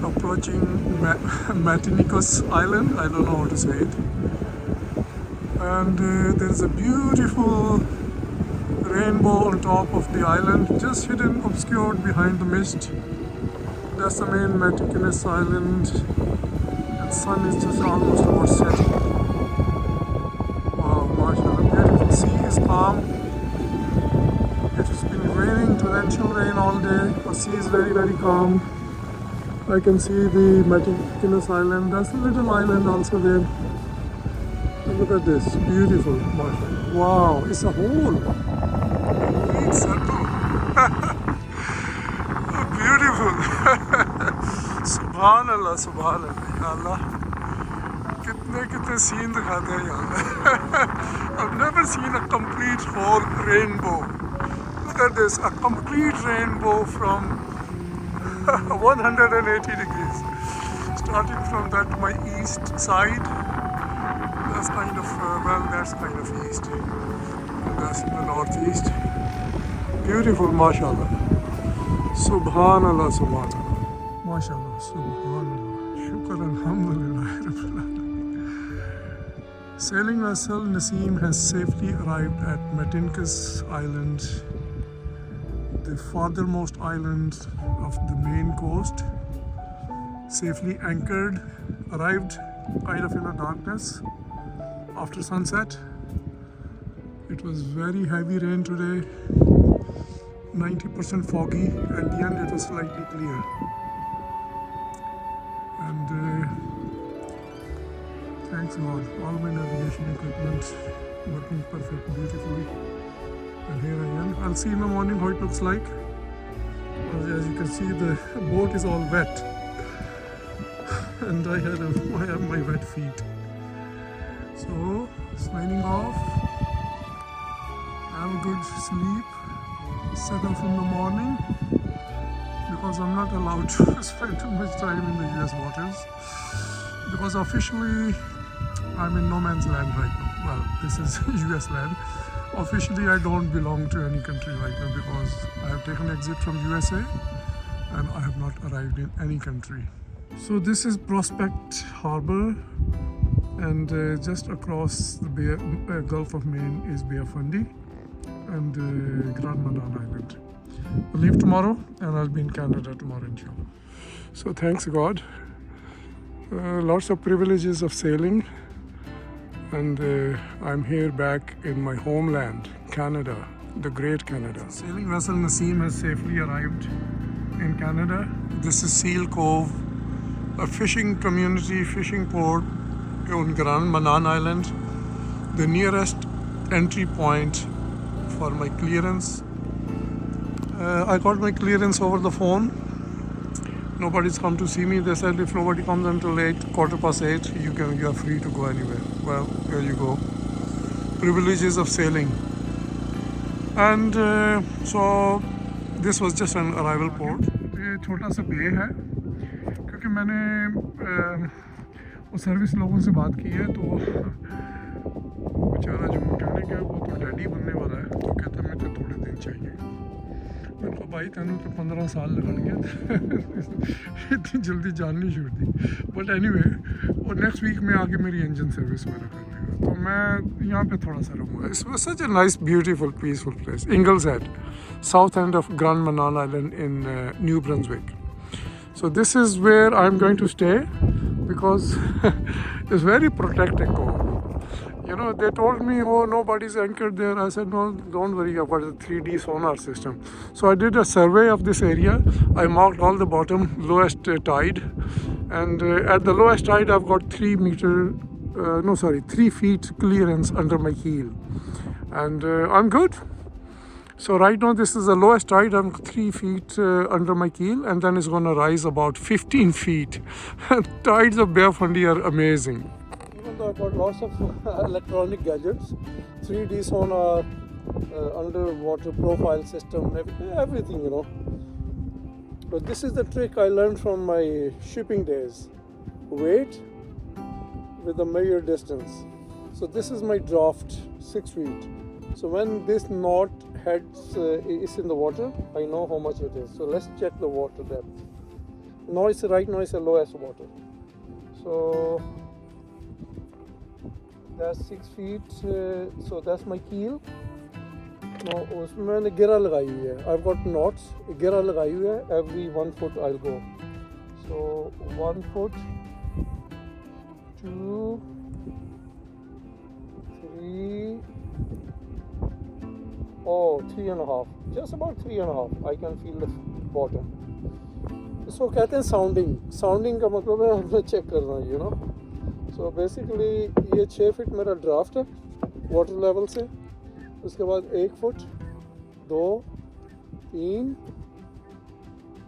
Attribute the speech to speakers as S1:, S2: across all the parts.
S1: approaching Matinicus Island. I don't know how to say it. And there is a beautiful rainbow on top of the island, just hidden, obscured behind the mist. That's the main Matinicus Island. And sun is just almost about setting. Wow, mashallah, beautiful. Sea is calm. It has been raining, torrential rain all day. The sea is very, very calm. I can see the Matinicus Island. That's a little island also there. And look at this, beautiful, mashallah. Wow, it's a hole. It's circle. Beautiful. Subhanallah, Subhanallah. Ya Allah. कितने scene दिखाते हैं यहाँ. I've never seen a complete whole rainbow. Look at this, a complete rainbow from 180 degrees. Starting from that my east side. That's kind of, that's kind of east. And that's the northeast. Beautiful, mashallah. Subhanallah, Subhanallah. Mashallah, Subhanallah. Shukr, Alhamdulillah. Sailing vessel Naseem has safely arrived at Matinicus Island, the farthermost island of the main coast. Safely anchored, arrived kind of in the darkness after sunset. It was very heavy rain today, 90% foggy. At the end it was slightly clear. And thanks God, all my navigation equipment working perfect, beautifully. And here I am. I'll see in the morning how it looks like. As you can see, the boat is all wet. And I have my wet feet. So, signing off. Have a good sleep. Set off in the morning. Because I'm not allowed to spend too much time in the US waters. Because officially, I'm in no man's land right now. Well, this is US land. Officially, I don't belong to any country right now because I have taken exit from USA and I have not arrived in any country. So this is Prospect Harbour, and just across the Gulf of Maine is Bay of Fundy and Grand Manan Island. I'll leave tomorrow and I'll be in Canada tomorrow, inshallah. So thanks God. Lots of privileges of sailing, and I'm here back in my homeland, Canada, the great Canada. Sailing vessel Naseem has safely arrived in Canada. This is Seal Cove, a fishing community, fishing port on Grand Manan Island. The nearest entry point for my clearance. I got my clearance over the phone. Nobody's come to see me. They said if nobody comes until 8:15, you are free to go anywhere. Well, here you go. Privileges of sailing. And so this was just an arrival port. ये छोटा सा बे है, क्योंकि मैंने वो service लोगों से बात की है, तो बेचारा जो मैकेनिक है वो तो डैडी बनने वाला है, तो कहता है मुझे थोड़े दिन चाहिए. मैंने कहा भाई तेनू तो 15 साल लगेंगे, इतनी जल्दी जान नहीं छूटती. बट एनीवे, वो नेक्स्ट वीक में आके मेरी इंजन सर्विस वगैरह कर लेगा, तो मैं यहाँ पे थोड़ा सा रहूँगा. It was such a nice, beautiful, peaceful place. Ingalls Head, south end of Grand Manan Island in New Brunswick. So this is where I'm going to stay because it's very protected cove. You know, they told me, oh, nobody's anchored there. I said, no, don't worry about the 3D sonar system. So I did a survey of this area. I marked all the bottom, lowest tide. And at the lowest tide, I've got 3 feet clearance under my keel. And I'm good. So right now, this is the lowest tide. I'm 3 feet under my keel. And then it's going to rise about 15 feet. Tides of Bay of Fundy are amazing. Even though I've got lots of electronic gadgets, 3D sonar, underwater profile system, everything, you know. But this is the trick I learned from my shipping days. Wait with the measured distance. So this is my draft, 6 feet. So when this knot heads is in the water, I know how much it is. So let's check the water depth. now it's right now it's the lowest water. So that's 6 feet. So that's my keel. Now उसमें मैंने गिरा लगाई हुई है. I've got knots. गिरा लगाई हुई है. Every 1 foot I'll go. So 1 foot, 2, 3. Oh, 3.5. Just about 3.5. I can feel the bottom. इसको कहते हैं sounding. Sounding का मतलब है हमें चेक करना, you know. So basically ये 6 फीट मेरा ड्राफ्ट है वाटर लेवल से. उसके बाद 1 फुट, 2, 3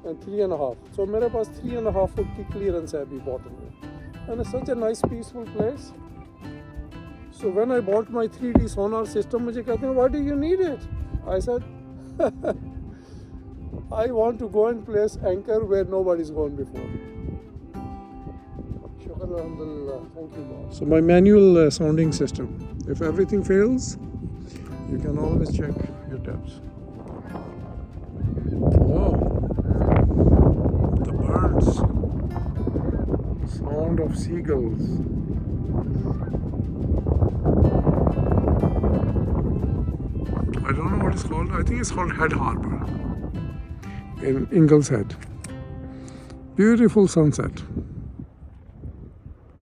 S1: and 3.5. So मेरे पास 3.5 फुट की क्लियरेंस है अभी बॉटम में. And it's such a nice peaceful place. So when I bought my 3D sonar system, मुझे कहते हैं, why do you need it? I said, I want to go and place anchor where nobody's gone before. Shukr alhamdulillah. Thank you, Lord. So my manual sounding system. If everything fails, you can always check your depths. Oh, the birds. Sound of seagulls. I don't know what it's called. I think it's called Head Harbour in Ingleshead. Beautiful sunset.